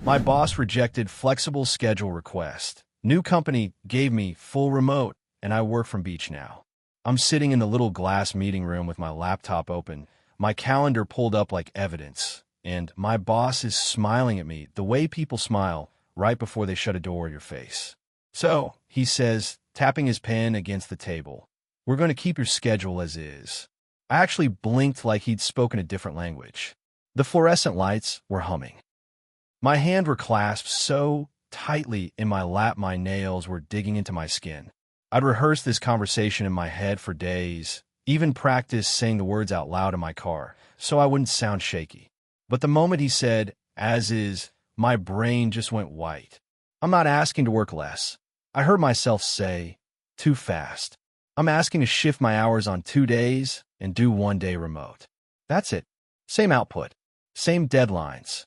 My boss rejected flexible schedule request. New company gave me full remote, and I work from beach now. I'm sitting in the little glass meeting room with my laptop open, my calendar pulled up like evidence, and my boss is smiling at me the way people smile right before they shut a door in your face. So, he says, tapping his pen against the table, we're going to keep your schedule as is. I actually blinked like he'd spoken a different language. The fluorescent lights were humming. My hands were clasped so tightly in my lap my nails were digging into my skin. I'd rehearsed this conversation in my head for days, even practiced saying the words out loud in my car, so I wouldn't sound shaky. But the moment he said, as is, my brain just went white. I'm not asking to work less. I heard myself say, too fast. I'm asking to shift my hours on 2 days and do 1 day remote. That's it. Same output. Same deadlines.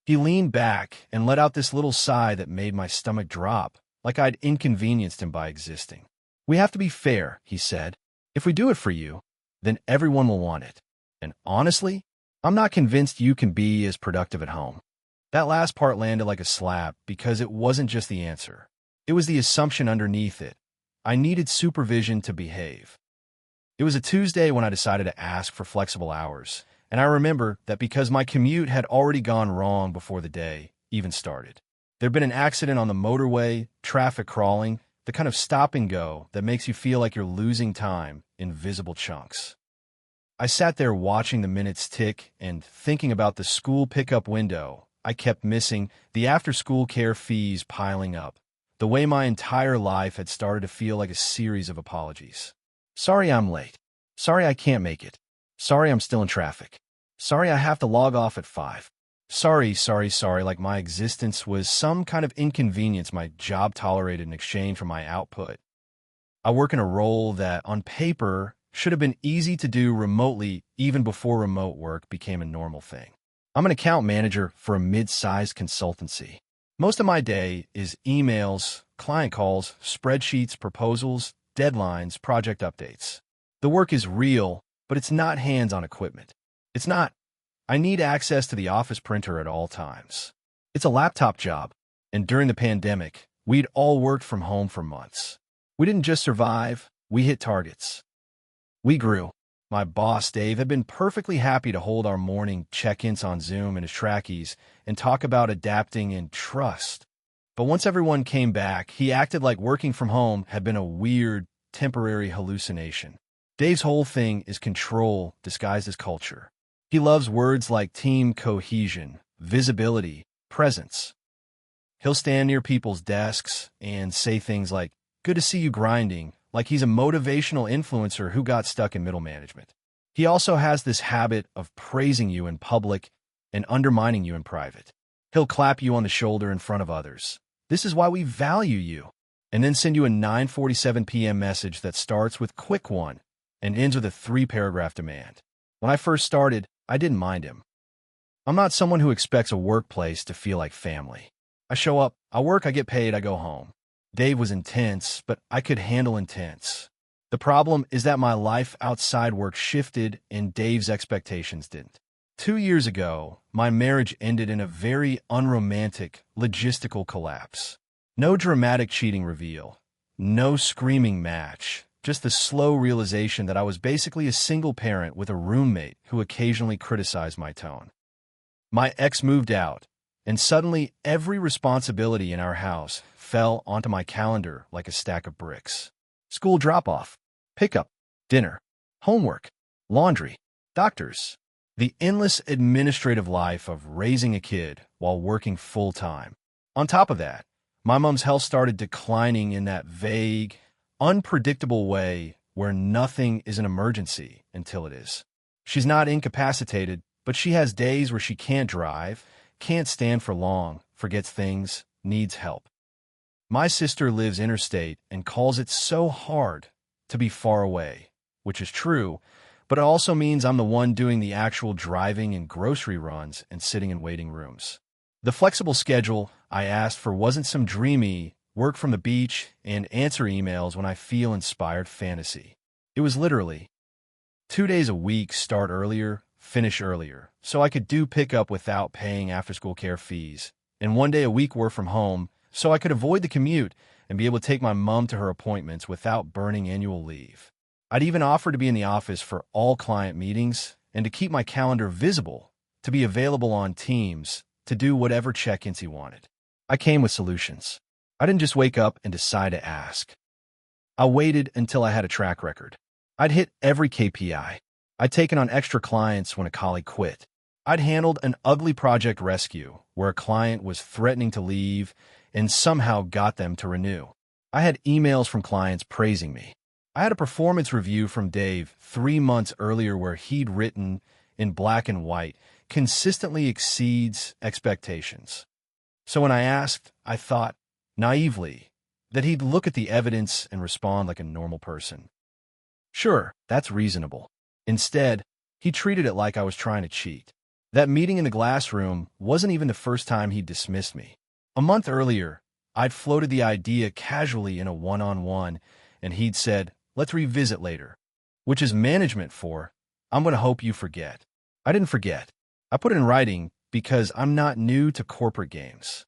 He leaned back and let out this little sigh that made my stomach drop, like I'd inconvenienced him by existing. We have to be fair, he said. If we do it for you, then everyone will want it. And honestly, I'm not convinced you can be as productive at home. That last part landed like a slap because it wasn't just the answer. It was the assumption underneath it. I needed supervision to behave. It was a Tuesday when I decided to ask for flexible hours, and I remember that because my commute had already gone wrong before the day even started. There'd been an accident on the motorway, traffic crawling, the kind of stop and go that makes you feel like you're losing time in visible chunks. I sat there watching the minutes tick and thinking about the school pickup window I kept missing, the after-school care fees piling up, the way my entire life had started to feel like a series of apologies. Sorry I'm late. Sorry I can't make it. Sorry I'm still in traffic. Sorry I have to log off at 5. Sorry, like my existence was some kind of inconvenience my job tolerated in exchange for my output. I work in a role that, on paper, should have been easy to do remotely even before remote work became a normal thing. I'm an account manager for a mid-sized consultancy. Most of my day is emails, client calls, spreadsheets, proposals, deadlines, project updates. The work is real, but it's not hands-on equipment. It's not. I need access to the office printer at all times. It's a laptop job, and during the pandemic, we'd all worked from home for months. We didn't just survive, we hit targets. We grew. My boss, Dave, had been perfectly happy to hold our morning check-ins on Zoom in his trackies and talk about adapting and trust. But once everyone came back, he acted like working from home had been a weird, temporary hallucination. Dave's whole thing is control disguised as culture. He loves words like team cohesion, visibility, presence. He'll stand near people's desks and say things like, "Good to see you grinding," like he's a motivational influencer who got stuck in middle management. He also has this habit of praising you in public and undermining you in private. He'll clap you on the shoulder in front of others. "This is why we value you," and then send you a 9:47 p.m. message that starts with "quick one" and ends with a 3-paragraph demand. When I first started, I didn't mind him. I'm not someone who expects a workplace to feel like family. I show up, I work, I get paid, I go home. Dave was intense, but I could handle intense. The problem is that my life outside work shifted and Dave's expectations didn't. 2 years ago, my marriage ended in a very unromantic, logistical collapse. No dramatic cheating reveal. No screaming match. Just the slow realization that I was basically a single parent with a roommate who occasionally criticized my tone. My ex moved out, and suddenly every responsibility in our house fell onto my calendar like a stack of bricks. School drop-off, pickup, dinner, homework, laundry, doctors. The endless administrative life of raising a kid while working full-time. On top of that, my mom's health started declining in that vague, unpredictable way where nothing is an emergency until it is. She's not incapacitated, but she has days where she can't drive, can't stand for long, forgets things, needs help. My sister lives interstate and calls it so hard to be far away, which is true, but it also means I'm the one doing the actual driving and grocery runs and sitting in waiting rooms. The flexible schedule I asked for wasn't some dreamy work from the beach and answer emails when I feel inspired fantasy. It was literally 2 days a week, start earlier, finish earlier, so I could do pickup without paying after-school care fees and 1 day a week work from home so I could avoid the commute and be able to take my mom to her appointments without burning annual leave. I'd even offered to be in the office for all client meetings and to keep my calendar visible, to be available on Teams, to do whatever check-ins he wanted. I came with solutions. I didn't just wake up and decide to ask. I waited until I had a track record. I'd hit every KPI. I'd taken on extra clients when a colleague quit. I'd handled an ugly project rescue where a client was threatening to leave and somehow got them to renew. I had emails from clients praising me. I had a performance review from Dave 3 months earlier where he'd written, in black and white, consistently exceeds expectations. So when I asked, I thought, naively, that he'd look at the evidence and respond like a normal person. Sure, that's reasonable. Instead, he treated it like I was trying to cheat. That meeting in the glass room wasn't even the first time he'd dismissed me. A month earlier, I'd floated the idea casually in a one-on-one, and he'd said, let's revisit later, which is management for, I'm going to hope you forget. I didn't forget. I put it in writing because I'm not new to corporate games.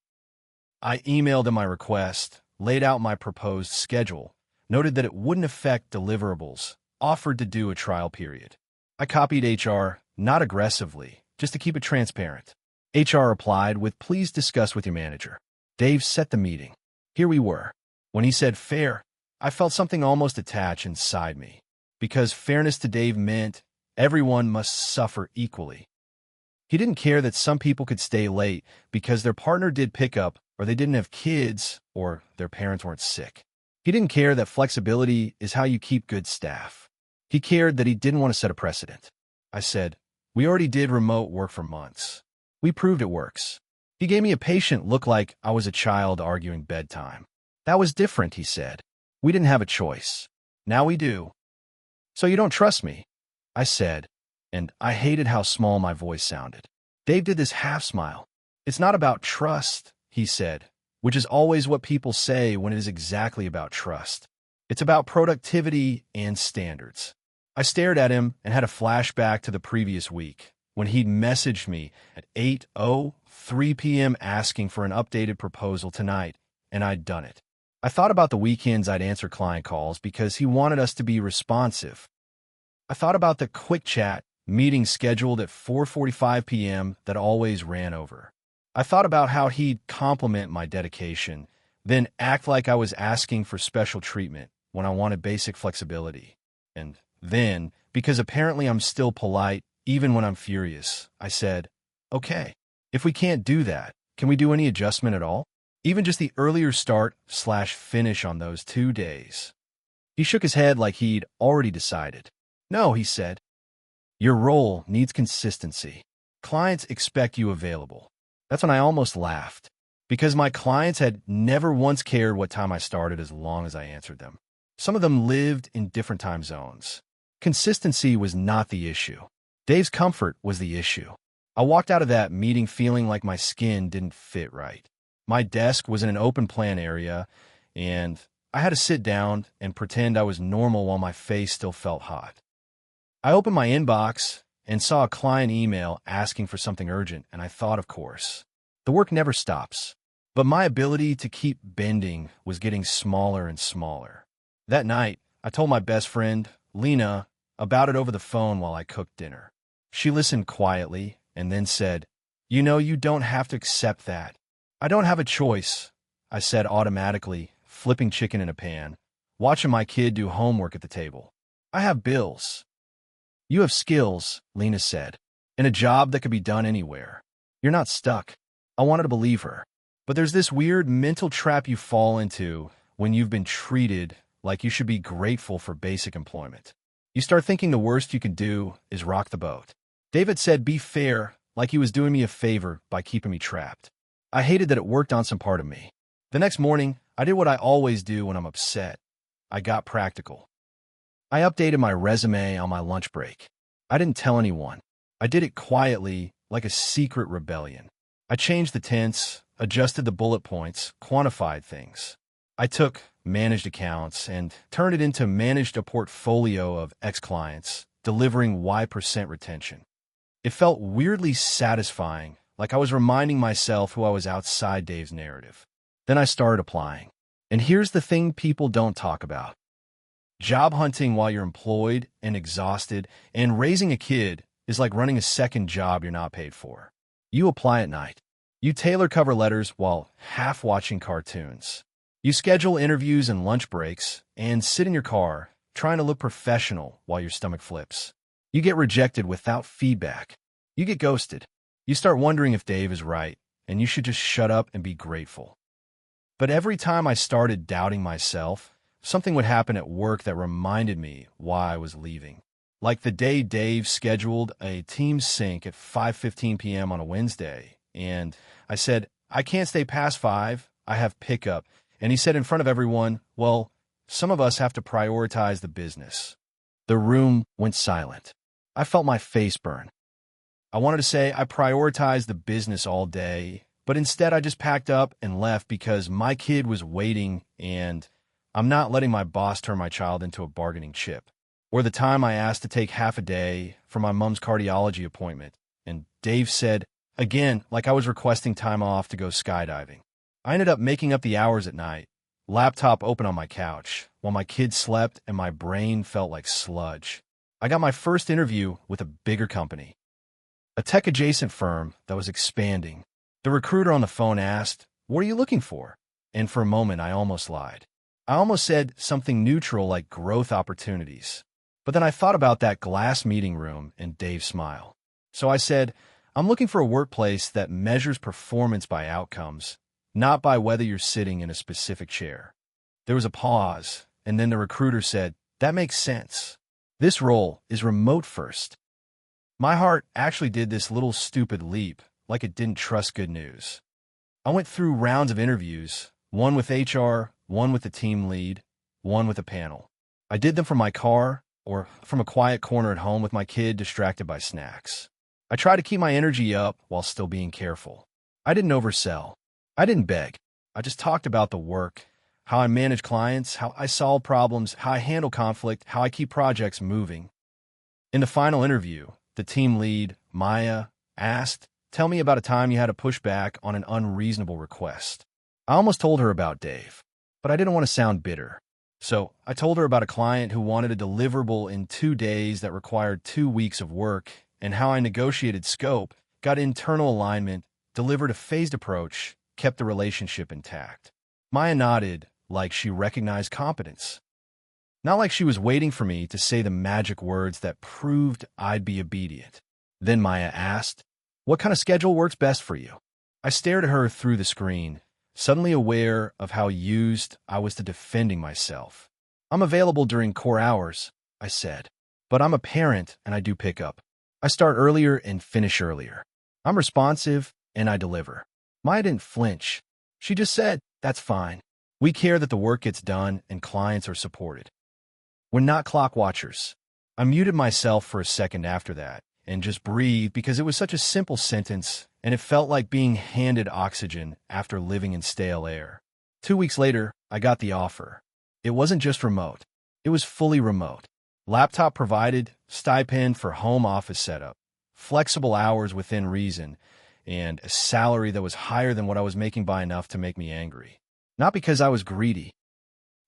I emailed him my request, laid out my proposed schedule, noted that it wouldn't affect deliverables, offered to do a trial period. I copied HR, not aggressively, just to keep it transparent. HR replied with, please discuss with your manager. Dave set the meeting. Here we were. When he said fair, I felt something almost attach inside me, because fairness to Dave meant everyone must suffer equally. He didn't care that some people could stay late because their partner did pickup, or they didn't have kids, or their parents weren't sick. He didn't care that flexibility is how you keep good staff. He cared that he didn't want to set a precedent. I said, we already did remote work for months. We proved it works. He gave me a patient look like I was a child arguing bedtime. That was different, he said. We didn't have a choice. Now we do. So you don't trust me? I said, and I hated how small my voice sounded. Dave did this half smile. It's not about trust, he said, which is always what people say when it is exactly about trust. It's about productivity and standards. I stared at him and had a flashback to the previous week when he'd messaged me at 8:03 p.m. asking for an updated proposal tonight, and I'd done it. I thought about the weekends I'd answer client calls because he wanted us to be responsive. I thought about the quick chat meeting scheduled at 4:45 p.m. that always ran over. I thought about how he'd compliment my dedication, then act like I was asking for special treatment when I wanted basic flexibility. And then, because apparently I'm still polite, even when I'm furious, I said, okay, if we can't do that, can we do any adjustment at all? Even just the earlier start/finish on those 2 days. He shook his head like he'd already decided. No, he said. Your role needs consistency. Clients expect you available. That's when I almost laughed, because my clients had never once cared what time I started as long as I answered them. Some of them lived in different time zones. Consistency was not the issue. Dave's comfort was the issue. I walked out of that meeting feeling like my skin didn't fit right. My desk was in an open plan area, and I had to sit down and pretend I was normal while my face still felt hot. I opened my inbox and saw a client email asking for something urgent, and I thought, of course, the work never stops. But my ability to keep bending was getting smaller and smaller. That night, I told my best friend, Lena, about it over the phone while I cooked dinner. She listened quietly and then said, you know, you don't have to accept that. I don't have a choice, I said automatically, flipping chicken in a pan, watching my kid do homework at the table. I have bills. You have skills, Lena said, and a job that could be done anywhere. You're not stuck. I wanted to believe her. But there's this weird mental trap you fall into when you've been treated like you should be grateful for basic employment. You start thinking the worst you can do is rock the boat. David said be fair, like he was doing me a favor by keeping me trapped. I hated that it worked on some part of me. The next morning, I did what I always do when I'm upset. I got practical. I updated my resume on my lunch break. I didn't tell anyone. I did it quietly, like a secret rebellion. I changed the tense, adjusted the bullet points, quantified things. I took managed accounts and turned it into managed a portfolio of X clients, delivering Y% retention. It felt weirdly satisfying like I was reminding myself who I was outside Dave's narrative. Then I started applying. And here's the thing people don't talk about. Job hunting while you're employed and exhausted and raising a kid is like running a second job you're not paid for. You apply at night. You tailor cover letters while half watching cartoons. You schedule interviews and lunch breaks and sit in your car trying to look professional while your stomach flips. You get rejected without feedback. You get ghosted. You start wondering if Dave is right and you should just shut up and be grateful. But every time I started doubting myself, something would happen at work that reminded me why I was leaving. Like the day Dave scheduled a team sync at 5:15 p.m. on a Wednesday, and I said, I can't stay past 5, I have pickup. And he said in front of everyone, well, some of us have to prioritize the business. The room went silent. I felt my face burn. I wanted to say I prioritized the business all day, but instead I just packed up and left because my kid was waiting and I'm not letting my boss turn my child into a bargaining chip. Or the time I asked to take half a day for my mom's cardiology appointment, and Dave said, again, like I was requesting time off to go skydiving. I ended up making up the hours at night, laptop open on my couch, while my kids slept and my brain felt like sludge. I got my first interview with a bigger company, a tech-adjacent firm that was expanding. The recruiter on the phone asked, what are you looking for? And for a moment, I almost lied. I almost said something neutral like growth opportunities. But then I thought about that glass meeting room and Dave's smile. So I said, I'm looking for a workplace that measures performance by outcomes, not by whether you're sitting in a specific chair. There was a pause, and then the recruiter said, that makes sense. This role is remote first. My heart actually did this little stupid leap, like it didn't trust good news. I went through rounds of interviews, one with HR, one with the team lead, one with a panel. I did them from my car or from a quiet corner at home with my kid distracted by snacks. I tried to keep my energy up while still being careful. I didn't oversell. I didn't beg. I just talked about the work, how I manage clients, how I solve problems, how I handle conflict, how I keep projects moving. In the final interview, the team lead, Maya, asked, tell me about a time you had to push back on an unreasonable request. I almost told her about Dave, but I didn't want to sound bitter. So I told her about a client who wanted a deliverable in 2 days that required 2 weeks of work, and how I negotiated scope, got internal alignment, delivered a phased approach, kept the relationship intact. Maya nodded like she recognized competence. Not like she was waiting for me to say the magic words that proved I'd be obedient. Then Maya asked, what kind of schedule works best for you? I stared at her through the screen, suddenly aware of how used I was to defending myself. I'm available during core hours, I said, but I'm a parent and I do pick up. I start earlier and finish earlier. I'm responsive and I deliver. Maya didn't flinch. She just said, that's fine. We care that the work gets done and clients are supported. We're not clock watchers. I muted myself for a second after that and just breathed because it was such a simple sentence and it felt like being handed oxygen after living in stale air. 2 weeks later, I got the offer. It wasn't just remote. It was fully remote. Laptop provided, stipend for home office setup, flexible hours within reason, and a salary that was higher than what I was making by enough to make me angry. Not because I was greedy,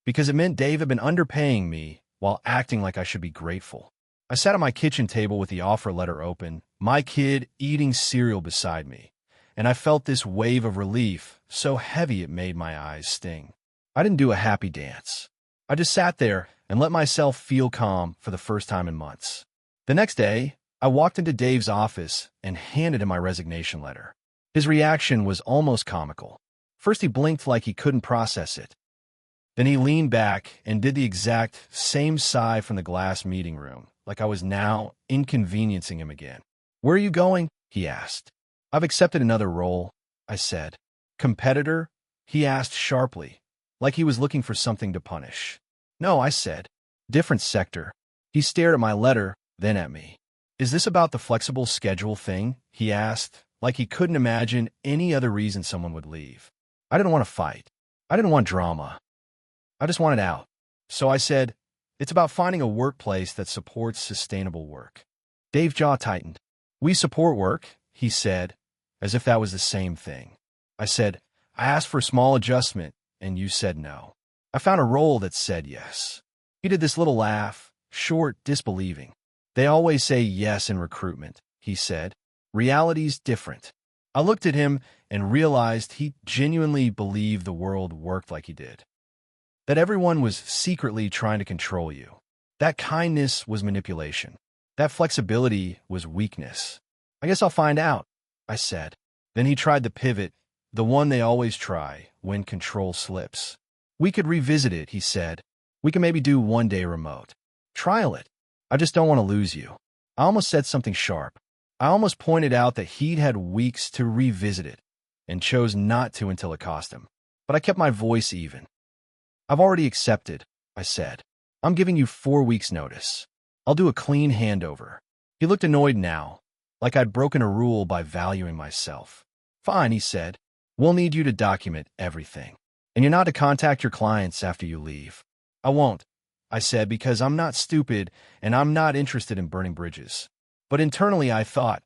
because it meant Dave had been underpaying me while acting like I should be grateful. I sat at my kitchen table with the offer letter open, my kid eating cereal beside me, and I felt this wave of relief so heavy it made my eyes sting. I didn't do a happy dance. I just sat there and let myself feel calm for the first time in months. The next day, I walked into Dave's office and handed him my resignation letter. His reaction was almost comical. First, he blinked like he couldn't process it. Then he leaned back and did the exact same sigh from the glass meeting room, like I was now inconveniencing him again. Where are you going? He asked. I've accepted another role, I said. Competitor? He asked sharply, like he was looking for something to punish. No, I said. Different sector. He stared at my letter, then at me. Is this about the flexible schedule thing? He asked, like he couldn't imagine any other reason someone would leave. I didn't want to fight. I didn't want drama. I just wanted out. So I said, it's about finding a workplace that supports sustainable work. Dave's jaw tightened. We support work, he said, as if that was the same thing. I said, I asked for a small adjustment, and you said no. I found a role that said yes. He did this little laugh, short, disbelieving. They always say yes in recruitment, he said. Reality's different. I looked at him and realized he genuinely believed the world worked like he did. That everyone was secretly trying to control you. That kindness was manipulation. That flexibility was weakness. I guess I'll find out, I said. Then he tried the pivot, the one they always try when control slips. We could revisit it, he said. We can maybe do 1 day remote. Trial it. I just don't want to lose you. I almost said something sharp. I almost pointed out that he'd had weeks to revisit it and chose not to until it cost him. But I kept my voice even. I've already accepted, I said. I'm giving you 4 weeks' notice. I'll do a clean handover. He looked annoyed now, like I'd broken a rule by valuing myself. Fine, he said. We'll need you to document everything. And you're not to contact your clients after you leave. I won't, I said, because I'm not stupid and I'm not interested in burning bridges. But internally I thought,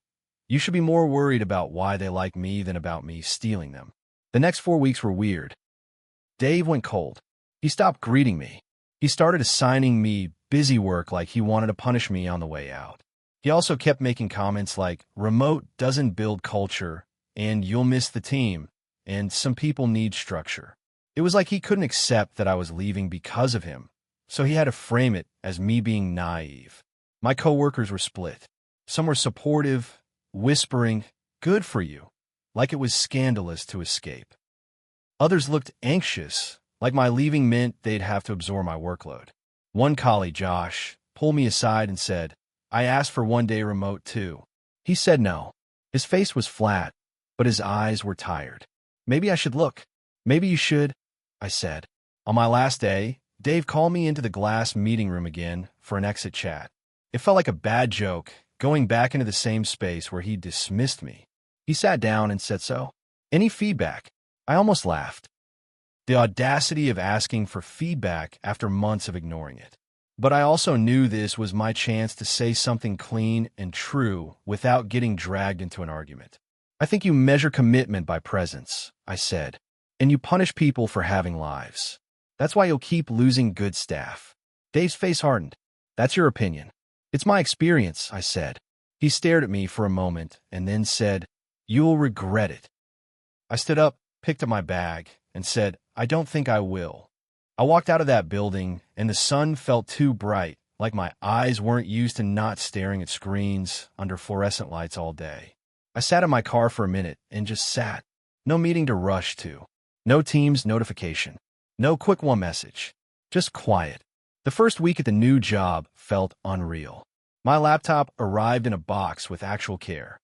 you should be more worried about why they like me than about me stealing them. The next 4 weeks were weird. Dave went cold. He stopped greeting me. He started assigning me busy work like he wanted to punish me on the way out. He also kept making comments like, remote doesn't build culture, and you'll miss the team, and some people need structure. It was like he couldn't accept that I was leaving because of him, so he had to frame it as me being naive. My coworkers were split. Some were supportive, whispering, good for you, like it was scandalous to escape. Others looked anxious, like my leaving meant they'd have to absorb my workload. One colleague, Josh, pulled me aside and said, I asked for 1 day remote too. He said no. His face was flat, but his eyes were tired. Maybe I should look. Maybe you should, I said. On my last day, Dave called me into the glass meeting room again for an exit chat. It felt like a bad joke, going back into the same space where he dismissed me. He sat down and said so. Any feedback? I almost laughed. The audacity of asking for feedback after months of ignoring it. But I also knew this was my chance to say something clean and true without getting dragged into an argument. I think you measure commitment by presence, I said, and you punish people for having lives. That's why you'll keep losing good staff. Dave's face hardened. That's your opinion. It's my experience, I said. He stared at me for a moment and then said, you'll regret it. I stood up, picked up my bag, and said, I don't think I will. I walked out of that building, and the sun felt too bright, like my eyes weren't used to not staring at screens under fluorescent lights all day. I sat in my car for a minute and just sat. No meeting to rush to. No Teams notification. No quick one message. Just quiet. The first week at the new job felt unreal. My laptop arrived in a box with actual care.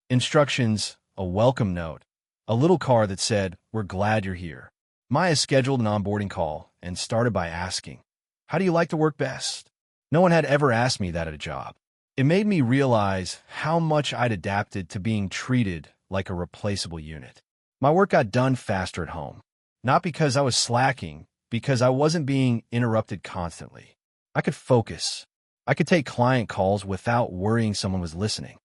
Instructions, a welcome note, a little card that said, we're glad you're here. Maya scheduled an onboarding call and started by asking, how do you like to work best? No one had ever asked me that at a job. It made me realize how much I'd adapted to being treated like a replaceable unit. My work got done faster at home. Not because I was slacking, because I wasn't being interrupted constantly. I could focus. I could take client calls without worrying someone was listening.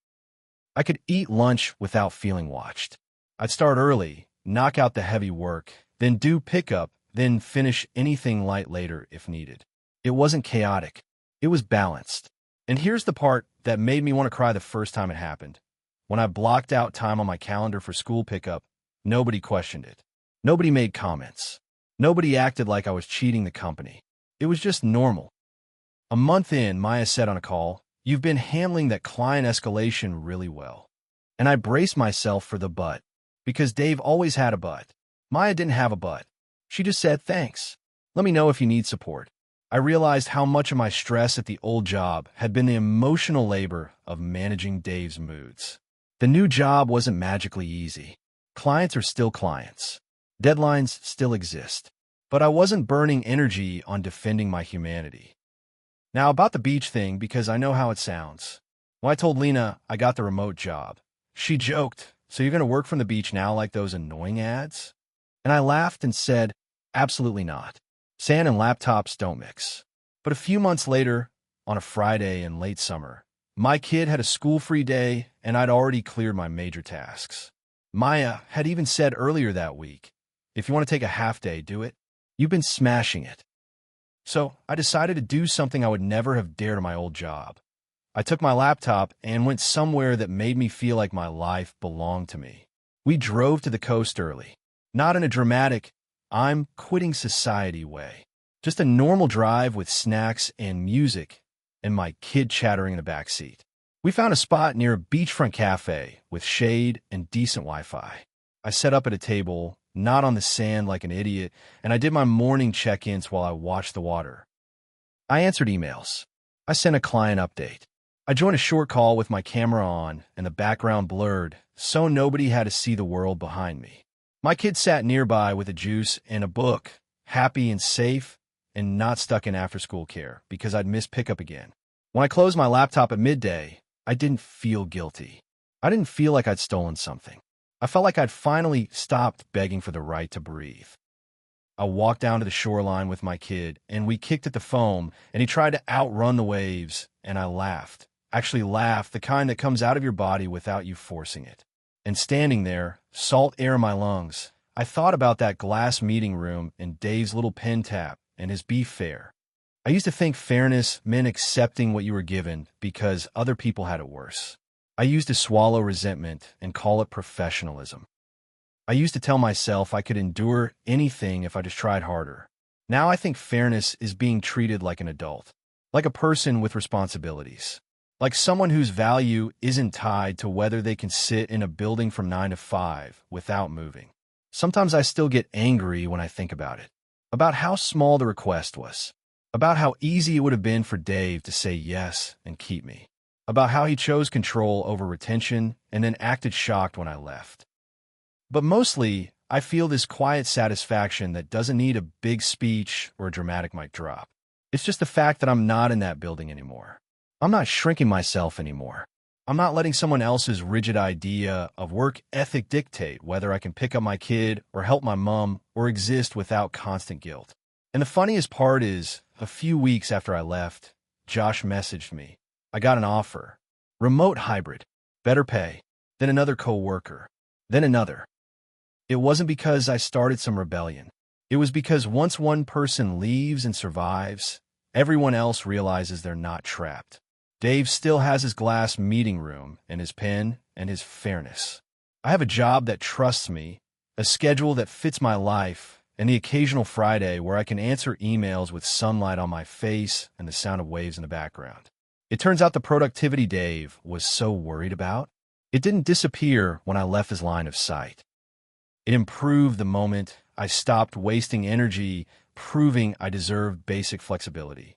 I could eat lunch without feeling watched. I'd start early, knock out the heavy work, then do pickup, then finish anything light later if needed. It wasn't chaotic. It was balanced. And here's the part that made me want to cry the first time it happened. When I blocked out time on my calendar for school pickup, nobody questioned it. Nobody made comments. Nobody acted like I was cheating the company. It was just normal. A month in, Maya said on a call, you've been handling that client escalation really well. And I braced myself for the but, because Dave always had a but. Maya didn't have a but. She just said, thanks. Let me know if you need support. I realized how much of my stress at the old job had been the emotional labor of managing Dave's moods. The new job wasn't magically easy. Clients are still clients. Deadlines still exist. But I wasn't burning energy on defending my humanity. Now about the beach thing, because I know how it sounds. When I told Lena I got the remote job, she joked, so you're going to work from the beach now like those annoying ads? And I laughed and said, absolutely not. Sand and laptops don't mix. But a few months later, on a Friday in late summer, My kid had a school-free day, and I'd already cleared my major tasks. Maya had even said earlier that week, "If you want to take a half day, do it. You've been smashing it." So I decided to do something I would never have dared in my old job. I took my laptop and went somewhere that made me feel like my life belonged to me. We drove to the coast early. Not in a dramatic, "I'm quitting society" way. Just a normal drive with snacks and music and my kid chattering in the back seat. We found a spot near a beachfront cafe with shade and decent Wi-Fi. I set up at a table, not on the sand like an idiot, and I did my morning check-ins while I watched the water. I answered emails. I sent a client update. I joined a short call with my camera on and the background blurred, so nobody had to see the world behind me. My kid sat nearby with a juice and a book, happy and safe, and not stuck in after-school care because I'd missed pickup again. When I closed my laptop at midday, I didn't feel guilty. I didn't feel like I'd stolen something. I felt like I'd finally stopped begging for the right to breathe. I walked down to the shoreline with my kid, and we kicked at the foam, and he tried to outrun the waves, and I laughed. Actually laughed, the kind that comes out of your body without you forcing it. And standing there, salt air in my lungs, I thought about that glass meeting room and Dave's little pen tap and his beef fare. I used to think fairness meant accepting what you were given because other people had it worse. I used to swallow resentment and call it professionalism. I used to tell myself I could endure anything if I just tried harder. Now I think fairness is being treated like an adult, like a person with responsibilities, like someone whose value isn't tied to whether they can sit in a building from 9 to 5 without moving. Sometimes I still get angry when I think about it, about how small the request was, about how easy it would have been for Dave to say yes and keep me, about how he chose control over retention and then acted shocked when I left. But mostly, I feel this quiet satisfaction that doesn't need a big speech or a dramatic mic drop. It's just the fact that I'm not in that building anymore. I'm not shrinking myself anymore. I'm not letting someone else's rigid idea of work ethic dictate whether I can pick up my kid or help my mom or exist without constant guilt. And the funniest part is, a few weeks after I left, Josh messaged me. I got an offer. Remote hybrid. Better pay. Then another coworker. Then another. It wasn't because I started some rebellion. It was because once one person leaves and survives, everyone else realizes they're not trapped. Dave still has his glass meeting room and his pen and his fairness. I have a job that trusts me, a schedule that fits my life, and the occasional Friday where I can answer emails with sunlight on my face and the sound of waves in the background. It turns out the productivity Dave was so worried about, it didn't disappear when I left his line of sight. It improved the moment I stopped wasting energy proving I deserved basic flexibility.